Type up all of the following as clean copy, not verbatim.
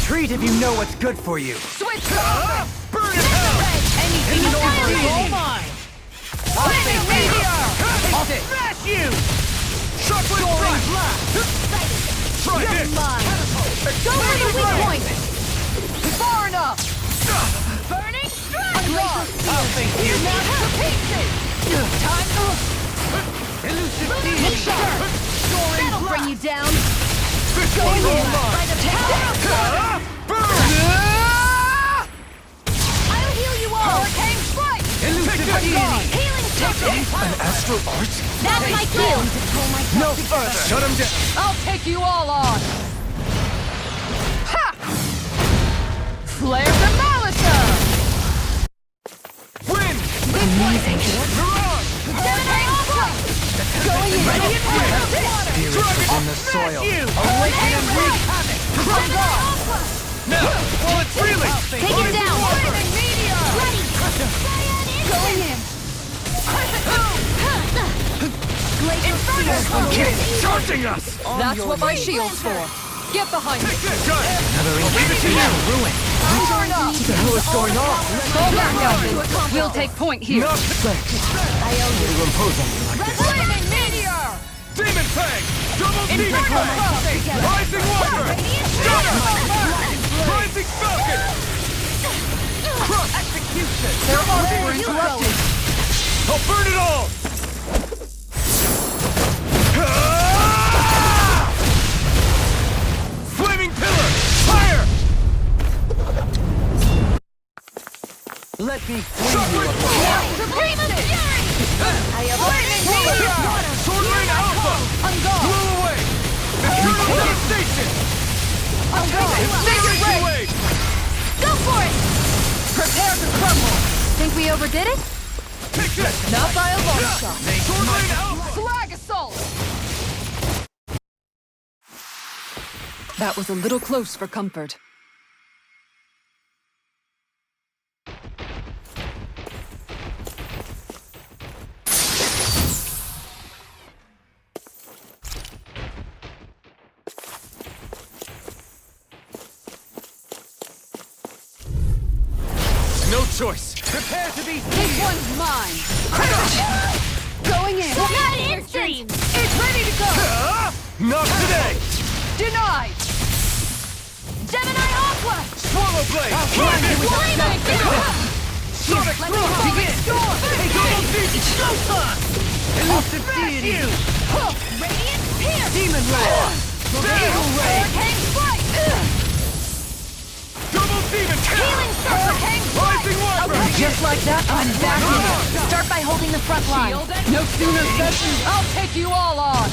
Retreat if you know what's good for you. Switch open! Burn in hell! Anything is all mine! Flaming meteor! I'll smash you! Chocolate blast! Try You're this! mine! Go for the weak point! Far enough! Burning strike! I'll thank you. Now to pieces! Time to... Elusive Look deity! sharp! That'll bring you down! This Go one's in all by mine! the power of water! Burn! I'll heal you all! Hurricane strike! Elusive deity! Healing technique! An astral art? That's my cue! No further! Shut him down! I'll take you all on! Ha! Flare the Malisa! Win! Amazing! Mirage! Going in! Radiant water! Spirit is in the soil. Awaken and wreak havoc! Now, while it's reeling! Take it down! Flaming meteor! Ready! Going in! Keep charging us! That's what my shield's for! Get behind me! Good! Another leave it to you! Ruin! Turn up! What the hell is going on? Fall back, Captain! We'll take point here! Not thanks! I owe you! To impose on you like this. Flaming meteor! Demon Fang! Double Demon Fang! Rising Wonder! Rising Falcon! Crush! Execution! Their arms were interrupted! I'll burn it all! Flaming Pillar! Fire! Let me free you! Supreme Fury! I have Flaming meteor! Sword Rain Alpha! I'm gone! Blow away! Eternal devastation! I'm gone! Acceleration wave! Go for it! Prepare to crumble! Think we overdid it? Take this! Not by a long shot. Sword Rain Alpha! Flag assault! That was a little close for comfort. No choice! Prepare to be This one's mine! Going in! Not instant! It's ready to go! Not today! Denied! Gemini Aqua! Swallow Blade! Flaming! Sonic Let me Thrust! call Begin! it storm! Double Deep! Showtime! Elusive Deity! Radiant Pierce! Demon Roar! Eagle Ray! Hurricane Strike! Double Demon Kill! Healing Hurricane Rising Wyvern! Just like that, I'm back in. Start by holding the front line. No sooner said, I'll take you all on.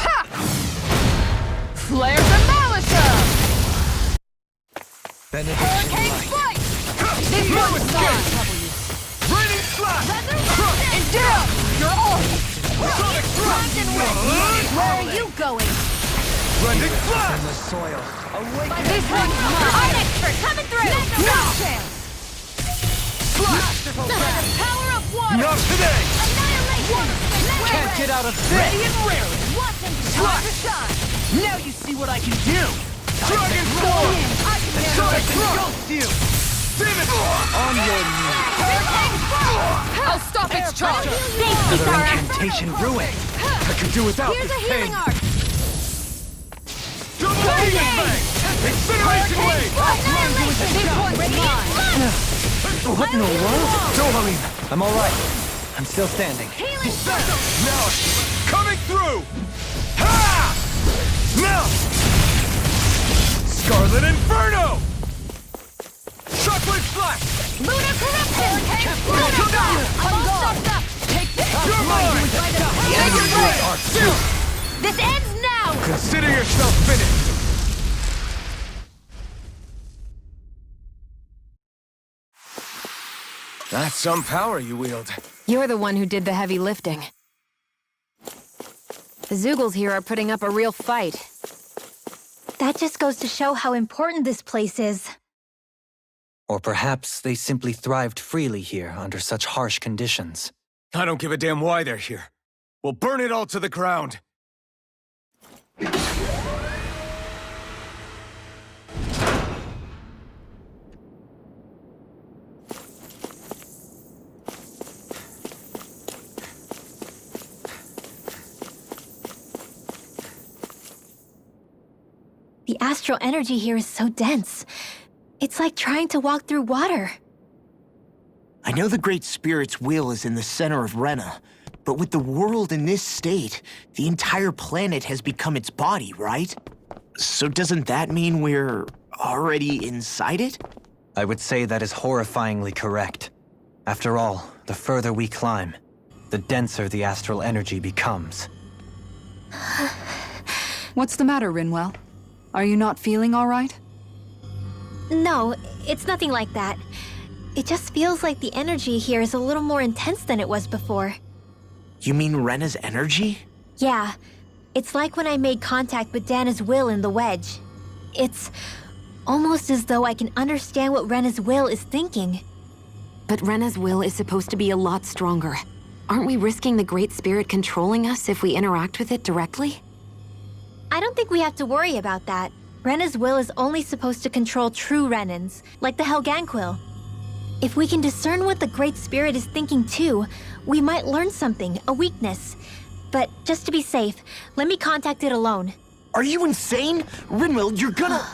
Ha! Flare the Malisa! Hurricane Strike! This one's mine! Raining Slash! And down! You're all! Sonic Thrust! Where are you going? Rending Flash! In the soil. Awaken! This one's mine! I'm expert! Coming through! No chance! Flash! Power of water! Not today! Annihilation! Can't get out of bed! Ready and raring! Watch them time to shine! Now you see what I can do! Dragon Go Storm! in! I can handle Sonic it! engulfs you! Demon! On your knees! Hurricane Strike! I'll stop its charge! Thanks, Another Kisara! incantation ruined! I could do without Here's this a healing pain! art! Double Demon Fang! Incineration Wave! This one's mine! What in the world? Don't worry. I'm all right. I'm still standing. Healing Now, coming through! Ha! Now! Scarlet Inferno! Shockwave Flash! Lunar Corruption! Lunar God! I'm all sucked up! Take this! You're mine! This ends now! Consider yourself finished! That's some power you wield. You're the one who did the heavy lifting. The Zoogles here are putting up a real fight. That just goes to show how important this place is. Or perhaps they simply thrived freely here under such harsh conditions. I don't give a damn why they're here. We'll burn it all to the ground. astral energy here is so dense. It's like trying to walk through water. I know the Great Spirit's will is in the center of Rena, but with the world in this state, the entire planet has become its body, right? So doesn't that mean we're already inside it? I would say that is horrifyingly correct. After all, the further we climb, the denser the astral energy becomes. What's the matter, Rinwell? Are you not feeling all right? No, it's nothing like that. It just feels like the energy here is a little more intense than it was before. You mean Rena's energy? Yeah, it's like when I made contact with Dana's will in the wedge. It's almost as though I can understand what Rena's will is thinking. But Rena's will is supposed to be a lot stronger. Aren't we risking the Great Spirit controlling us if we interact with it directly? I don't think we have to worry about that. Rena's will is only supposed to control true Renans, like the Helganquil. If we can discern what the Great Spirit is thinking too, we might learn something, a weakness. But just to be safe, let me contact it alone. Are you insane? Rinwell, you're gonna...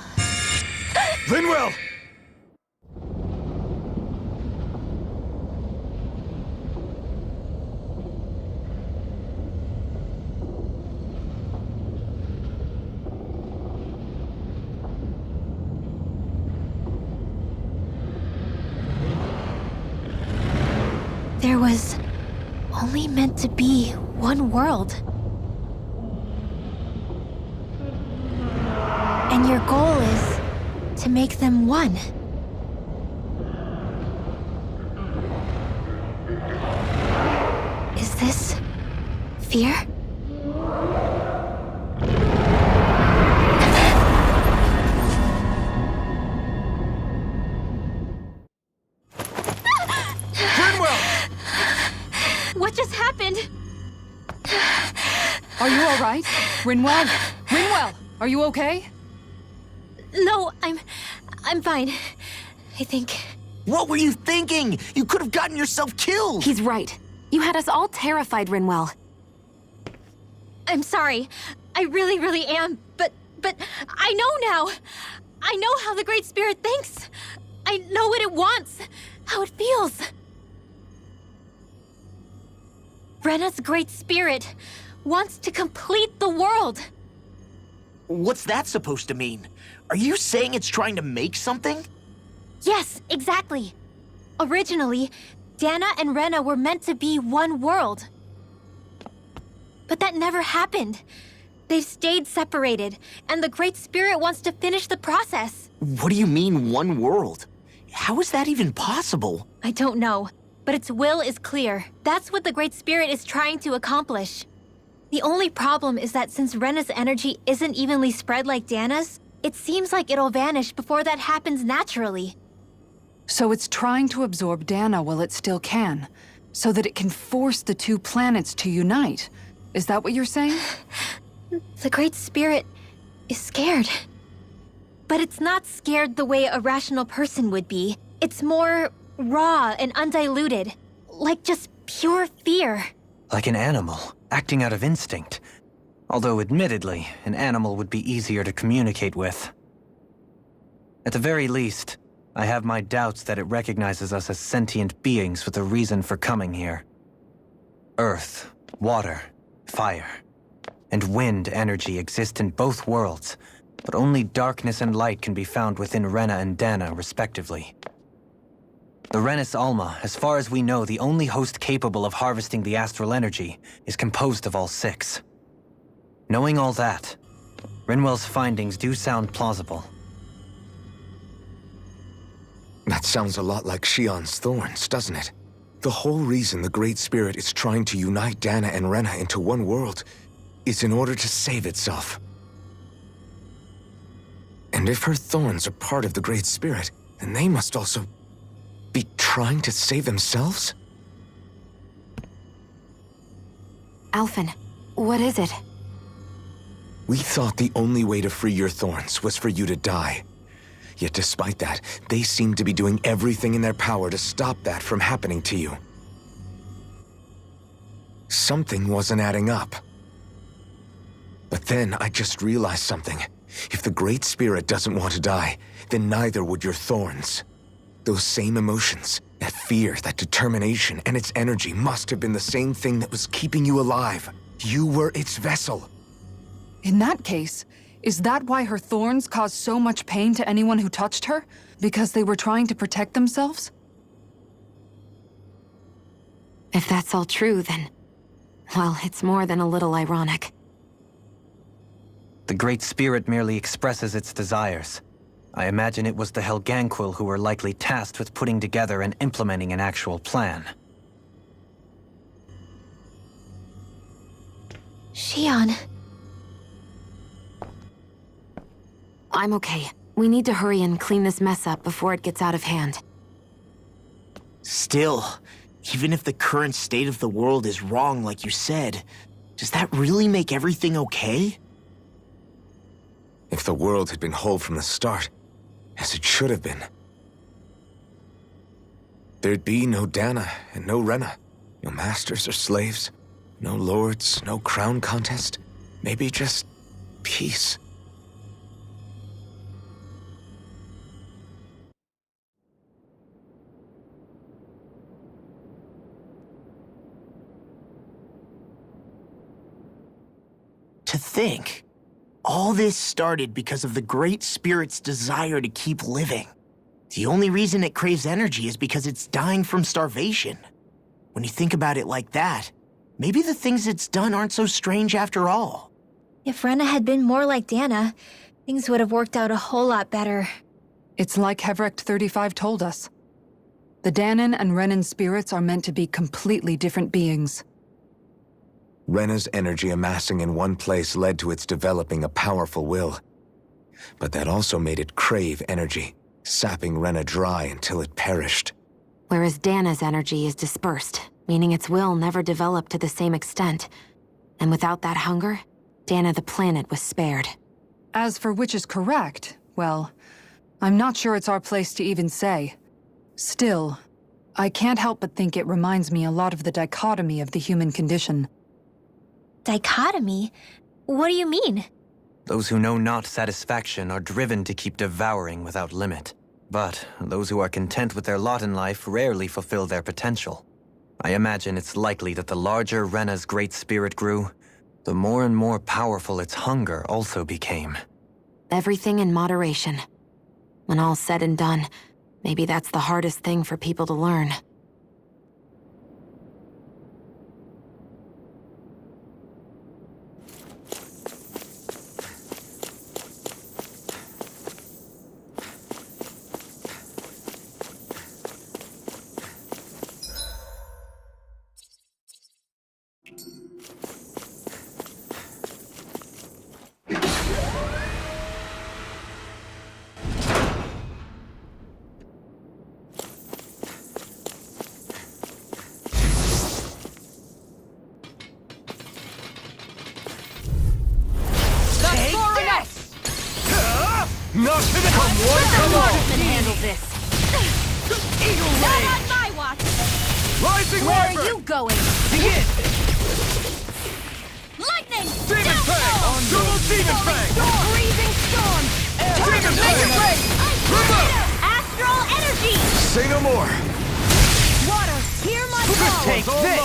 Rinwell! There was only meant to be one world. And your goal is to make them one. Is this fear? What just happened? Are you all right? Rinwell? Rinwell, are you okay? No, I'm fine. I think. What were you thinking? You could have gotten yourself killed! He's right. You had us all terrified, Rinwell. I'm sorry. I really am. But I know now. I know how the Great Spirit thinks. I know what it wants, how it feels. Rena's Great Spirit wants to complete the world. What's that supposed to mean? Are you saying it's trying to make something? Yes, exactly. Originally, Dana and Rena were meant to be one world. But that never happened. They've stayed separated, and the Great Spirit wants to finish the process. What do you mean, one world? How is that even possible? I don't know, but its will is clear. That's what the Great Spirit is trying to accomplish. The only problem is that since Rena's energy isn't evenly spread like Dana's, it seems like it'll vanish before that happens naturally. So it's trying to absorb Dana while it still can, so that it can force the two planets to unite. Is that what you're saying? The Great Spirit is scared. But it's not scared the way a rational person would be. It's more raw and undiluted, like just pure fear. Like an animal, acting out of instinct. Although admittedly, an animal would be easier to communicate with. At the very least, I have my doubts that it recognizes us as sentient beings with a reason for coming here. Earth, water, fire, and wind energy exist in both worlds, but only darkness and light can be found within Rena and Dana, respectively. The Renis Alma, as far as we know, the only host capable of harvesting the astral energy, is composed of all six. Knowing all that, Rinwell's findings do sound plausible. That sounds a lot like Shion's thorns, doesn't it? The whole reason the Great Spirit is trying to unite Dana and Rena into one world is in order to save itself. And if her thorns are part of the Great Spirit, then they must also be trying to save themselves? Alphen, what is it? We thought the only way to free your thorns was for you to die. Yet despite that, they seem to be doing everything in their power to stop that from happening to you. Something wasn't adding up. But then I just realized something. If the Great Spirit doesn't want to die, then neither would your thorns. Those same emotions, that fear, that determination, and its energy must have been the same thing that was keeping you alive. You were its vessel. In that case, is that why her thorns caused so much pain to anyone who touched her? Because they were trying to protect themselves? If that's all true, then... well, it's more than a little ironic. The Great Spirit merely expresses its desires. I imagine it was the Helganquil who were likely tasked with putting together and implementing an actual plan. Shion. I'm okay. We need to hurry and clean this mess up before it gets out of hand. Still, even if the current state of the world is wrong like you said, does that really make everything okay? If the world had been whole from the start, as it should have been, there'd be no Dana and no Rena, no masters or slaves, no lords, no crown contest, maybe just peace. To think, all this started because of the Great Spirit's desire to keep living. The only reason it craves energy is because it's dying from starvation. When you think about it like that, maybe the things it's done aren't so strange after all. If Rena had been more like Dana, things would have worked out a whole lot better. It's like Hevrecht 35 told us. The Danan and Renan spirits are meant to be completely different beings. Rena's energy amassing in one place led to its developing a powerful will. But that also made it crave energy, sapping Rena dry until it perished. Whereas Dana's energy is dispersed, meaning its will never developed to the same extent. And without that hunger, Dana the planet was spared. As for which is correct, well, I'm not sure it's our place to even say. Still, I can't help but think it reminds me a lot of the dichotomy of the human condition. Dichotomy? What do you mean? Those who know not satisfaction are driven to keep devouring without limit. But those who are content with their lot in life rarely fulfill their potential. I imagine it's likely that the larger Rena's great spirit grew, the more and more powerful its hunger also became. Everything in moderation. When all's said and done, maybe that's the hardest thing for people to learn. Knock to the come one, come on! Can handle this. Eagle Not Ray! on my watch! Rising Where Wyvern! are you going? Begin! Lightning! Demon Fang! Double Demon Fang! Freezing storm! Demon Fang! Remote! Astral energy! Say no more! Water, hear my Just call! take this!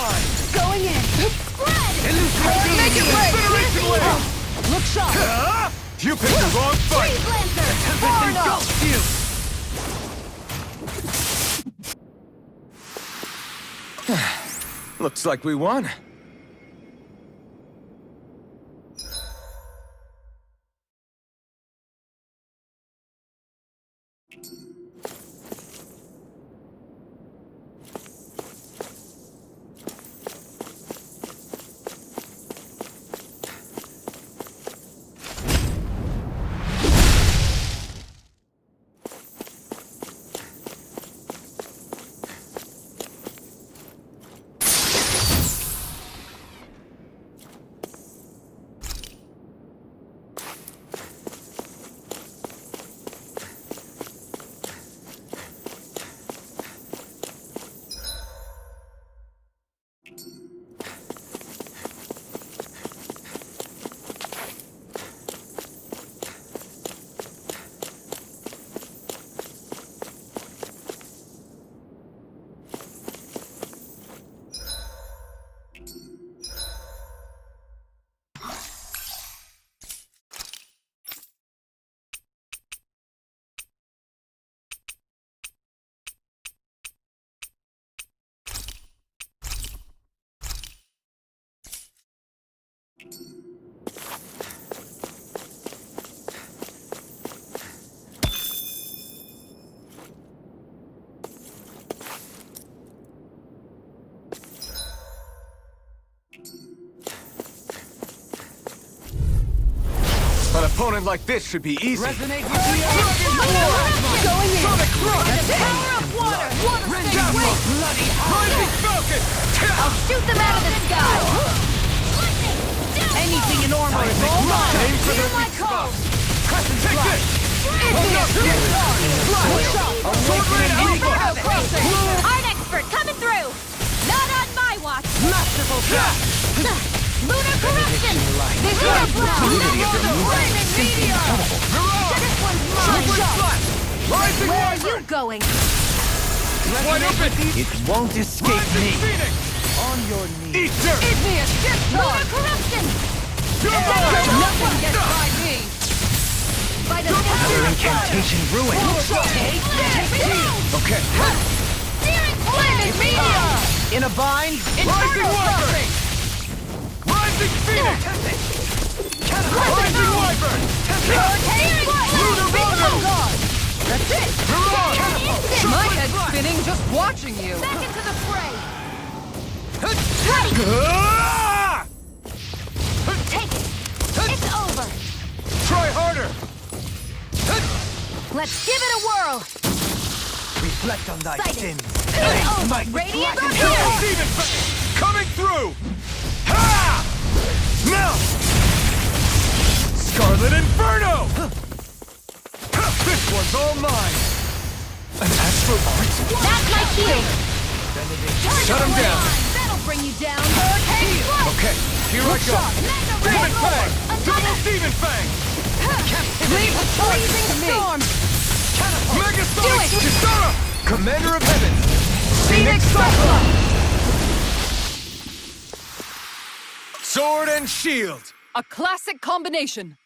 Going in! Spread! Elucidate! Make it break! Incineration Wave! Look sharp! You picked the wrong fight! Freeze Lancer! Tempest Far enough! engulfs you! Looks like we won. An opponent like this should be easy. Resonate with the going in. Sonic Crush. The power of water. Water stays weak. Bloody Rising Falcon. I'll shoot them out of the sky. Anything in armor is all mine. Aim for the Hear my weak call. spot. Crescent Strike. Art expert coming through. Not on my watch. Masterful Blast. Lunar corruption. This is a flaming meteor. This one's mine. Rising Where are Wyvern. you going? Wide open. It won't escape Rising me. Phoenix. On your knees. Eat dirt. Igneous Lunar corruption. Nothing gets by me. By the Your power of incantation ruined. Okay. Searing flaming meteor. In a bind. Infernal Wyvern. Rising Phoenix. Rising Wyvern. Searing flaming God. That's it. My head's spinning just watching you. Back into the fray. Ah! Take it. It's over. Try harder. Let's give it a whirl. Reflect on thy Sighted. sins. It's over. Radiant Kill Demon Fang. Coming through. Ha! Now. Scarlet Inferno. This one's all mine. An astral art? That's my shield. Shut him down. That'll bring you down. Hurricane Strike. Okay, here I go. Mega Demon Red Fang. Lord. Double Demon Fang. Leave the freezing storm. Mega Do Sonic it. Kisara. Commander of Heaven. Phoenix Cyclone. Sword and shield. A classic combination.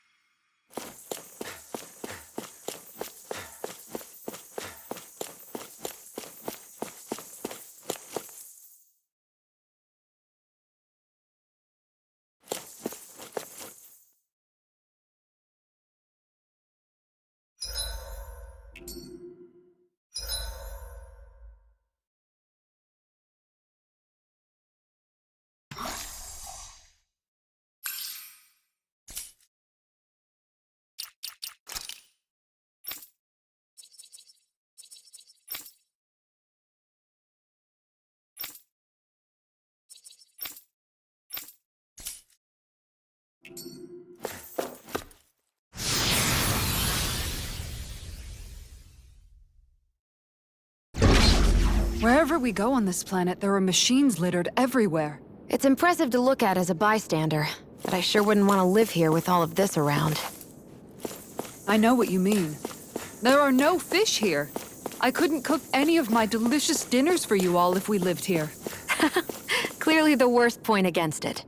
Wherever we go on this planet, there are machines littered everywhere. It's impressive to look at as a bystander, but I sure wouldn't want to live here with all of this around. I know what you mean. There are no fish here. I couldn't cook any of my delicious dinners for you all if we lived here. Clearly the worst point against it.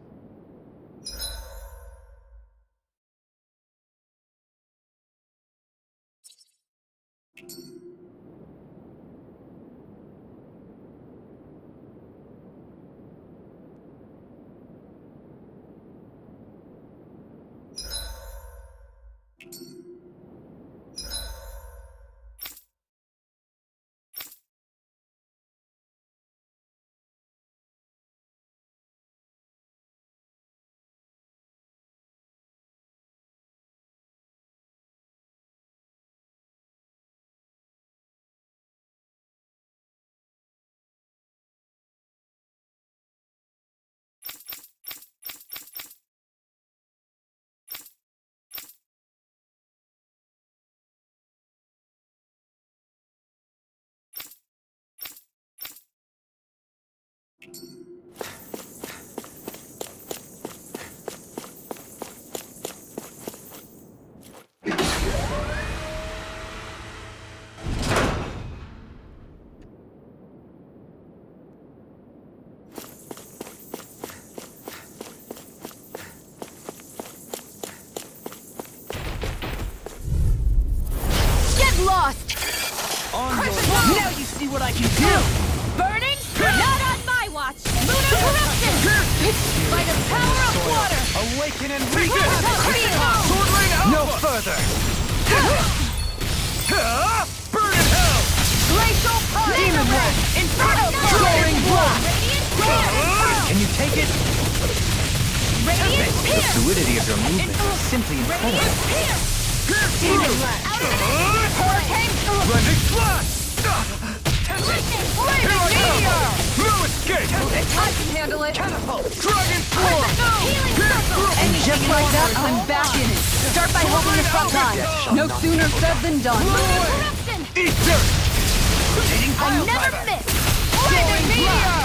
Lost! Now you see what I can do! Burning? Not on my watch! Lunar corruption! By the power of water! Awaken and wreak it! Feel! Sword Lane Alpha! No further! Burn in hell! Glacial Pride! Demon Red! Inferno! Soaring Blood! Can you take it? Radiant The Pierce! fluidity of your movement is simply incredible. Radiant Pierce! Demon Red! Hurricane! Blending Flash! Flaming Meteor! No escape! I can handle it! Dragon Swarm! Healing Circle! And just like that, I'm back in it. Start by holding the front line. No sooner said than done. Corruption! Eat dirt! I never miss! Flaming Meteor!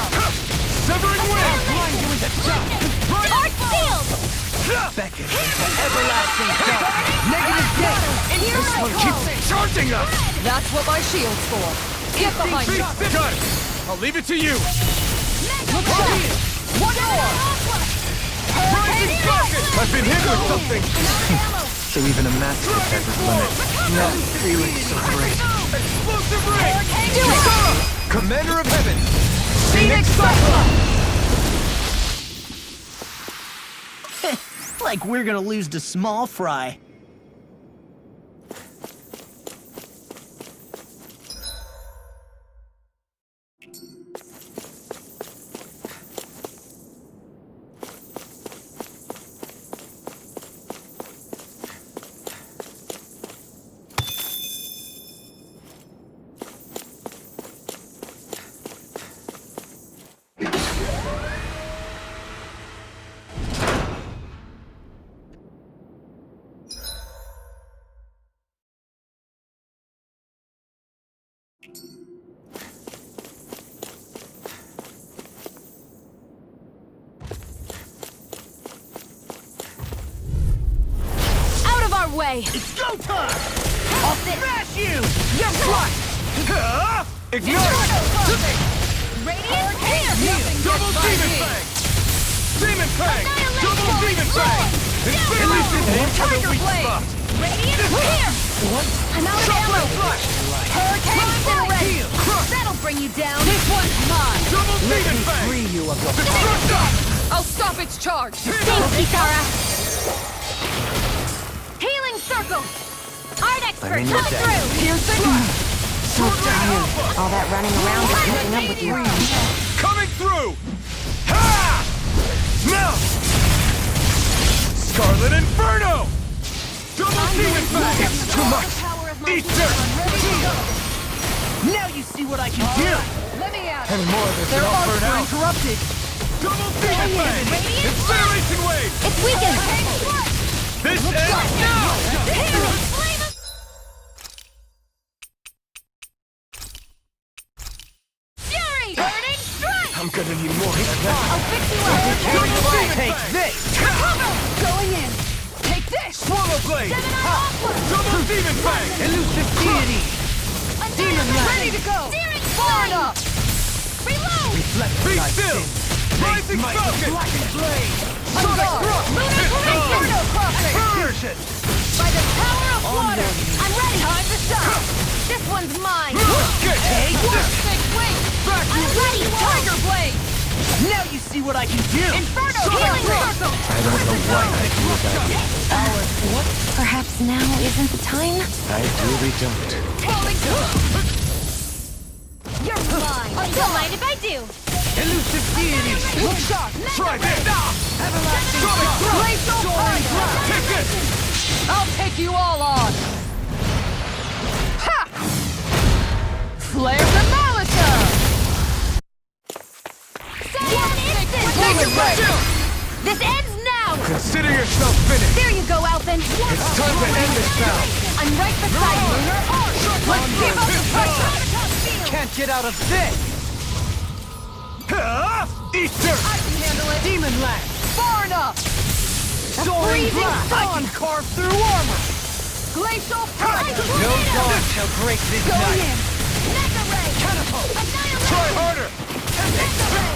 Severing Wind! Arc Field! Beckon into everlasting dark! Negative death! This one keeps charging us! That's what my shield's for. Get behind me! Got it! I'll leave it to you! Look out! One more! Rising Rocket! I've been hit with something! So even a master has its limits. Not feeling so great. Explosive Ring! Do it! Commander of Heaven! Phoenix Cyclone! Like we're gonna lose to Small Fry. Out of our way! It's go time! I'll smash you! You're flushed! Ignite! Radiant Pierce! Double Demon Fang! Demon Fang! Double Demon Fang! Elusive into the weak spot! Radiant Pierce! I'm out of ammo! Flush! Hurricane Incinerate! Crush! That'll bring you down! This one's mine! Double Demon Fang! Free you of your Destruction! I'll stop its charge! Thanks, Kisara! Healing Circle! Art Expert, in come your debt. through! Piercing! So tired. All that running around is catching up with you. Coming through! Ha! Now! Scarlet Inferno! Double Demon Fang! It's too much! Eat dirt! Now you see what I can do! Let me out! Any more of this Their and I'll arms burn are out! interrupted! Double Demon Fang! Incineration Wave! It's weakened! This ends now! Fury! Burning Strike! I'm gonna need more than that! I'll fix you up! Double Demon Take Fang! this! Going in! Take this! Swallow Blade! Double Demon Fang! Elusive deity! Demon ready to go! Searing Far Flame! enough! Reload! Be still! Rising Falcon! On guard! Lunar Inferno crossing! Version! By the power of water! I'm ready! Time to stop! This one's mine! Get Big wing! back! I'm ready! Tiger blade! Now you see what I can do! Inferno Healing circle! I don't know what I do without you. Perhaps now isn't the time? I really don't. You're mine! Don't mind if I do! Elusive deity! Look sharp! Try this! Everlasting Sonic Thrust! Glacial Pride! Take this! I'll take you all on! Ha! Flare the Molotov! Take it back! This ends now! Consider yourself finished! There you go, Alphen! It's time to end this battle! I'm right beside you! Let's give up the pressure! Can't get out of this! Eat dirt! I can handle it! Demon Land! Far enough! Soaring freezing blast! sun! I can carve through armor! Glacial Pride! No dawn shall break this Going night! in! Mega Ray! Catapult! Annihilate! Try harder! Mega Ray!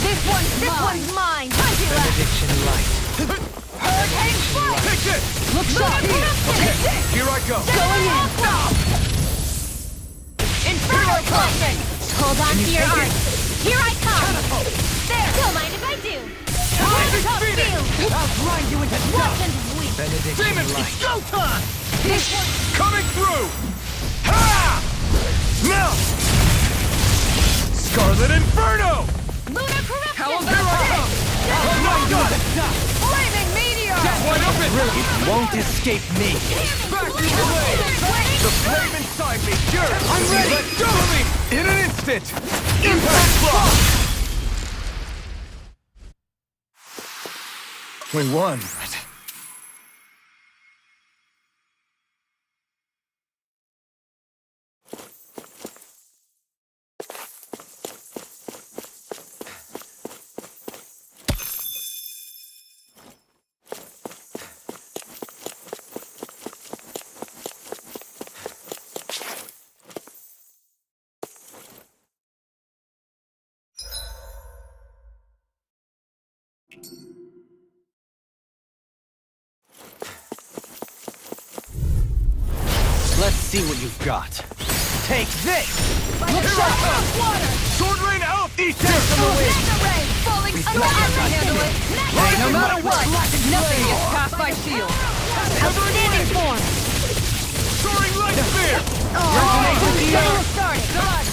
This one's mine! Benediction light. Hurricane Strike! Take this! Look sharp! Okay, here I go! Going in! Inferno crossing! Hold on to your art! Here I come! There! Don't mind if I do! Blazing Top Phoenix! field! I'll grind you into Watch dust! and weep! Demon, it's showtime! Coming through! Ha! Now! Scarlet Inferno! Lunar corruption! How about Here I come! Oh my god! Flaming meteor! Get wide open! It won't escape me. Back to the way! The flame inside me! Sure! I'm ready! Let go of me! In an instant! Impact block! We won. Let's see what you've got. Take this! Sword rain out! Eat this from the wind! No matter what, nothing gets past my shield. Outstanding form! Soaring light spear!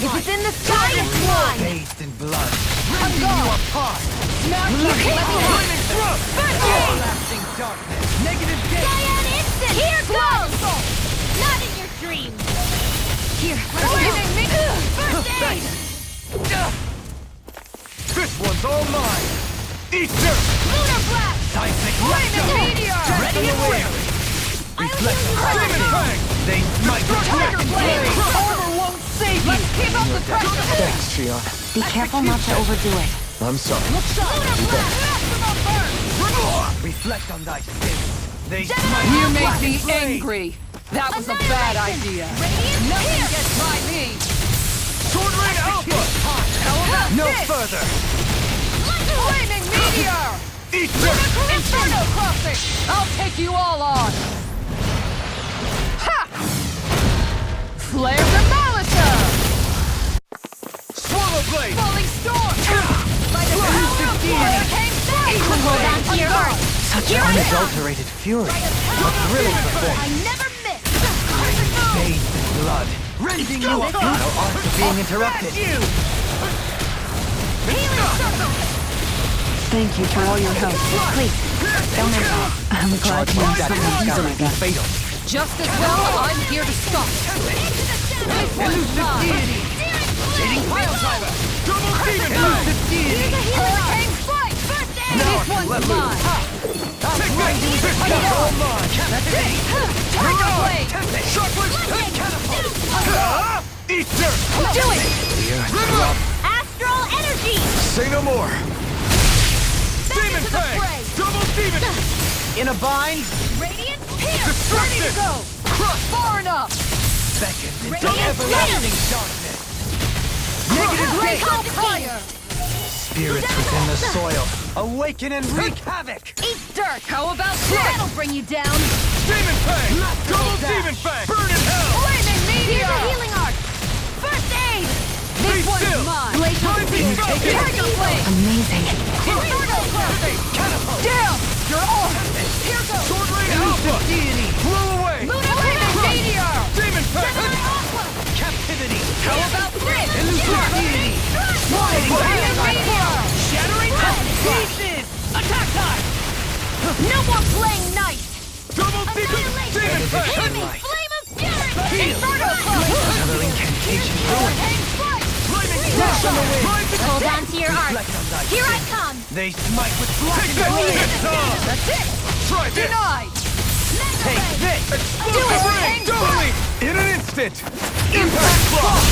If it's in the sky, it's one! Bathed in blood. Rending you apart! Flaming thrust! Everlasting darkness. Negative gate. Cyan instant! Here goes! Not in your dreams! Here, flaming me! First aid! This one's all mine! Eat dirt! Lunar blast! Seismic Flaming meteor! Ready and wary! Reflect Demon fang! They smite with Dragon blade! Armor won't save you! Keep up the pressure! Thanks, Shion. Be careful not to overdo it. I'm sorry. Lunar blast! reflect on thy sins. They smite You with make black me flame. angry! That was a bad idea! Radiant Nothing pierce! gets by me! Sword rain alpha! No further. Flaming meteor! Eat dirt! Inferno crossing! I'll take you all on! Ha! Flare demolition! Swallow blade! Falling storm! By the power of hurricane Hold on to your heart! Such unadulterated fury. A thrilling performance. I never miss! Bathed in blood. Rending you apart. No arts are being interrupted. Thank you for all your help. Please, don't mention it. I'm glad you That can easily be fatal. Just as well, I'm here to stop. Elusive deity! Cheating pile driver! Double demon fang! Hurricane strike! This one's mine! Take that! This one's all mine! Tiger blade! Shockwave! Catapult! Eat dirt! Do it! The earth throbs. Astral energy! Say no more! Demon fang! Double demon! In a bind, Radiant pierce! Destruction! Crush far enough! beckons into Radiant everlasting darkness. Negative Great gate. fire! Spirits within the soil. Awaken and wreak havoc. Eat dirt! How about this? That'll bring you down! Demon fang! Double demon fang! Burn in hell! Flaming Here's meteor! a healing arc! First aid! This Be one's still! mine! Rising falcon! Tiger blade! Amazing. Inferno crossing! Down! You're off! Here goes! Sword rain alpha! Deity. Blow away! Flaming meteor! Demon fang! Captivity. How about this? Elusive deity. Flaming meteor! Shattering pieces! Attack time! No more playing nice! Double demon! Demon fang! Sunlight. Flame of fury! Inferno crossing! Another incantation ruined. Hurricane strike! Flaming thrust! Rising Hold on to your arc! Reflect on thy Here I sins. come! They smite with black Take that! flame. That's it! Try this! Denied! Take this. Explosive ring! Doubling! In an instant! Impact block!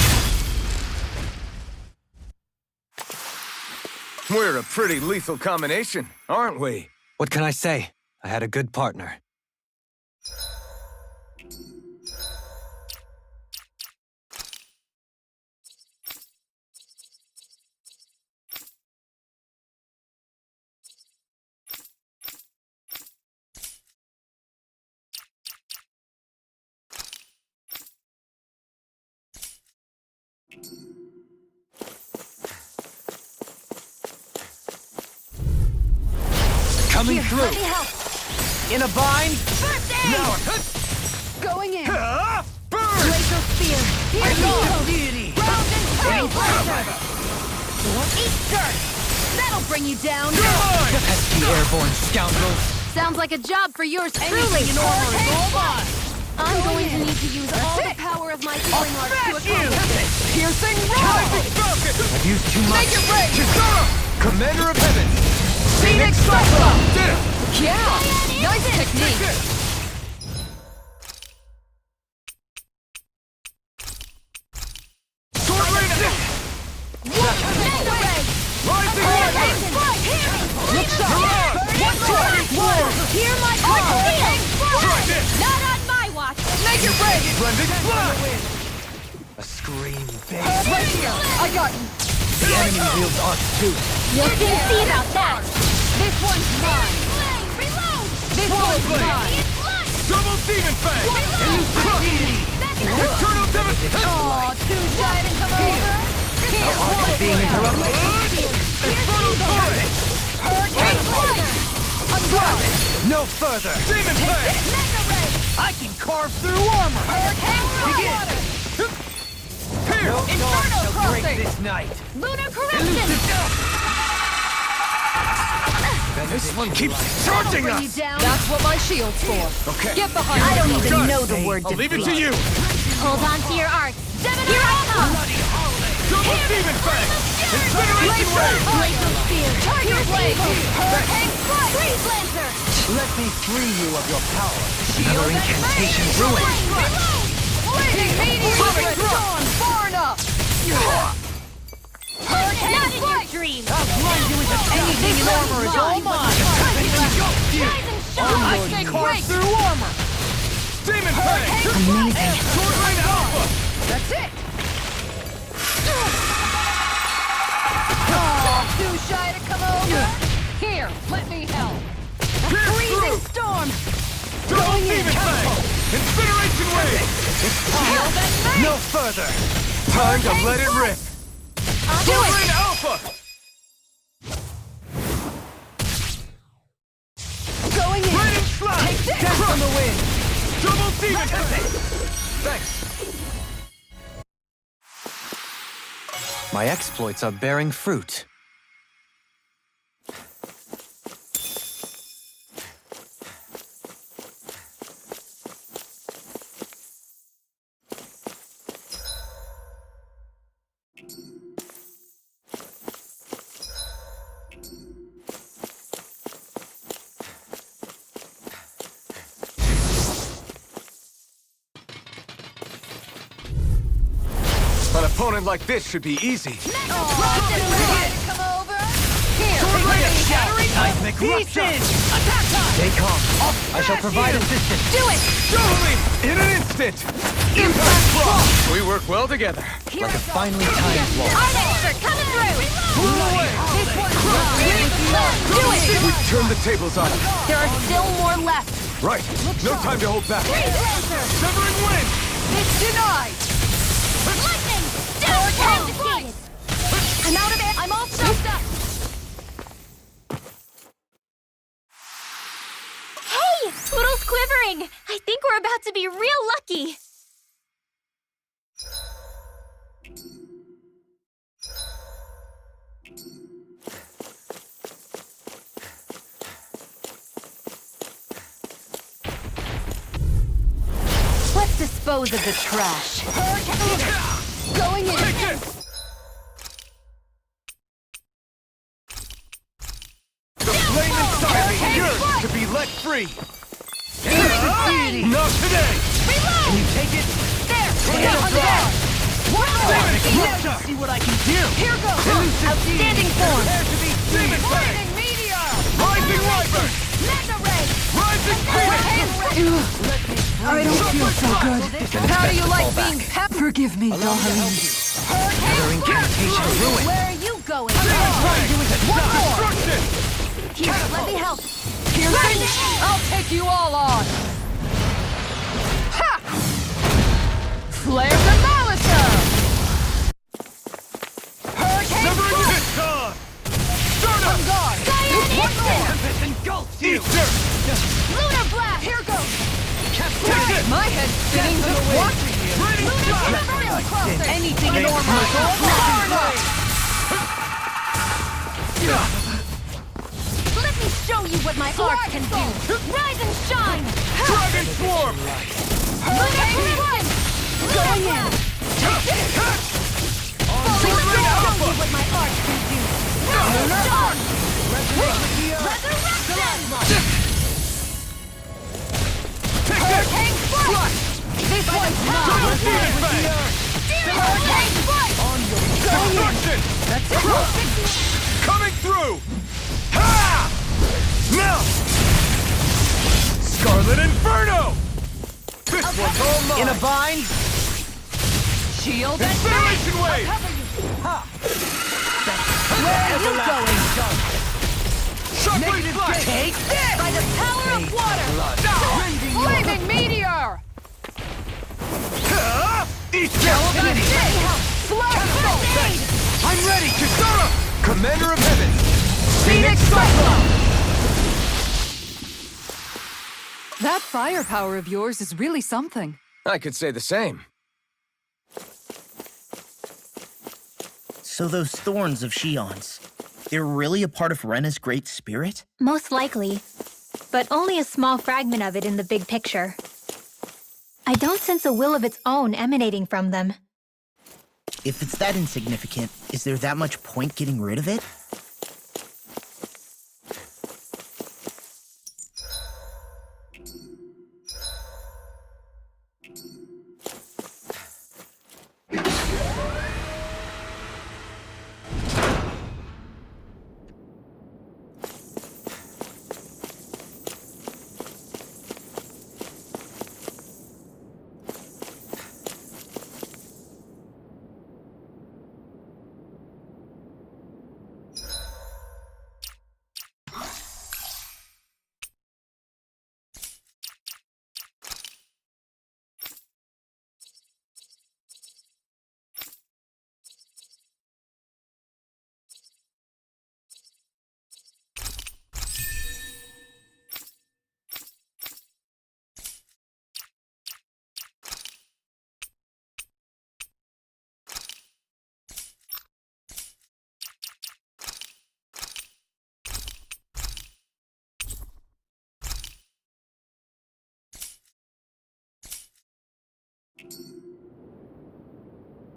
We're a pretty lethal combination, aren't we? What can I say? I had a good partner. Coming Here, through. let me help. In a bind. First aid! Now, Going in. burn! Glacial spear. Here I know goes. deity. Ground and Freeze Lancer. Eat dirt. That'll bring you down. Pesky airborne scoundrels. Sounds like a job for yours truly. Anything in armor is all mine. I'm going to need to use all the power of my healing arts to accomplish this. Piercing Rising roll! Falcon! I've used too much. Make it rain! Chisara! Commander of Heavens! Phoenix Cyclone! Did it! Yeah! Nice technique! Sword Rain! Rising Look sharp! Hear my call! Try this! Not on my watch! Make it rain! Blending Blast! A scream big. Right here! I got you! The enemy wields arcs too. You'll soon see about that! This one's mine! Reload! This one's mine! Double Demon Fang! And you crush! Eternal Devastation! Aw, too shy to come over? Here, Being interrupted. Infernal Torrent! Hurricane Fire! Ungrounded! No further. Demon Fang! I can carve through armor. Begin! Here! Inferno crossing! This night. Lunar corruption! This one keeps charging Bring you us! down. That's what my shield's for. Okay. Get behind I me. don't even Got it. know the word I'll leave it to defeat. you! Hold on to your arts. Here I come! Double Demon Fang! Incineration Wave! Glacial spear! Target blade! Hurricane strike! Freeze Lancer! Let me free you of your power. Another incantation ruin. Blazing meteor! Drawn far enough! Not in your dreams! Anything in armor is all mine. I can carve through armor. Demon Fang! Amazing. Sword Rain Alpha! That's it! Oh, too shy to come over? Here, let me help. Freezing storm! Double Demon Fang! Incineration Wave! Shield and mace! No further! Time to let it rip! Do Sword it! Rain Alpha! Going in! Raining Slash! Take this! Death From the wind! Double Demon Fang! Thanks! My exploits are bearing fruit. An opponent like this should be easy. Come over! Here, Seismic Pieces. Attack time! Stay calm. I shall provide assistance. Do it! Surely! In an instant! Impact block! We work well together. Like a finely timed wall. Art Expert coming through! Move away! This one's mine! Do it! We turn the tables on. There are still more left. Right. No time to hold back. Freeze Lancer! Severing wind! It's denied! Lightning! Down! Time defeated! I'm out of it! I'm all choked up! Hey! Poodle's quivering! I think we're about to be real lucky! Let's dispose of the trash. Going in! Take this! The flame inside me yearns to be let free! Not today! Can you take it? There! Down there! One more! Let's see what I can do. Here goes! Outstanding form! Prepare to be Demon Fang! Lightning meteor! Rising Wyvern! Mega Ray! Rising Phoenix! I don't feel so good. How do you like being pep? Forgive me, darling. Another incantation ruin. Where are you going? One more! Destruction! Here, let me help. Piercing! I'll take you all on! Ha! Flare the Malisa! Hurricane Severing Strike! Piston! Stardust! On guard! Giant One more! Instant! Tempest engulfs. instant! Anything in armor is all mine! Let me show you what my art can do! Rise and shine! Dragon Swarm! Going in! Let me show you what my art can do! Resurrection! Hurricane Flush! This one's mine! Hurricane Flush! Destruction! That's it! Coming through! Ha! Melt! Scarlet Inferno! This one's all mine! In a bind! Shield and Incineration Wave! Where are you going, Dark? Shockwave Flash! Take this! By the power of water! Flaming meteor! Eat that! I'm ready, Kisara! Commander of Heaven! Phoenix Cyclone! That firepower of yours is really something. I could say the same. So those thorns of Shion's, they're really a part of Rena's great spirit? Most likely. But only a small fragment of it in the big picture. I don't sense a will of its own emanating from them. If it's that insignificant, is there that much point getting rid of it? you